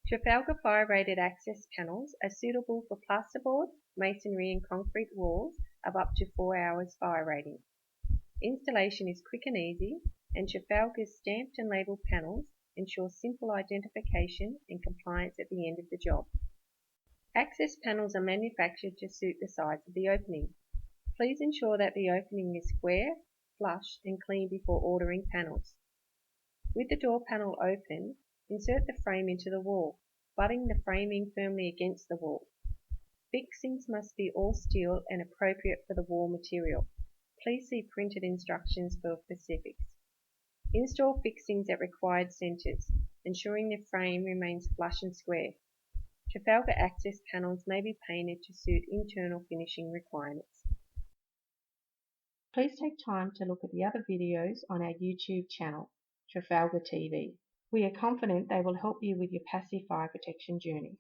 Trafalgar fire-rated access panels are suitable for plasterboard, masonry and concrete walls of up to 4 hours fire rating. Installation is quick and easy, and Trafalgar's stamped and labelled panels ensure simple identification and compliance at the end of the job. Access panels are manufactured to suit the size of the opening. Please ensure that the opening is square, flush and clean before ordering panels. With the door panel open, insert the frame into the wall, butting the framing firmly against the wall. Fixings must be all steel and appropriate for the wall material. Please see printed instructions for specifics. Install fixings at required centres, ensuring the frame remains flush and square. Trafalgar access panels may be painted to suit internal finishing requirements. Please take time to look at the other videos on our YouTube channel, Trafalgar TV. We are confident they will help you with your passive fire protection journey.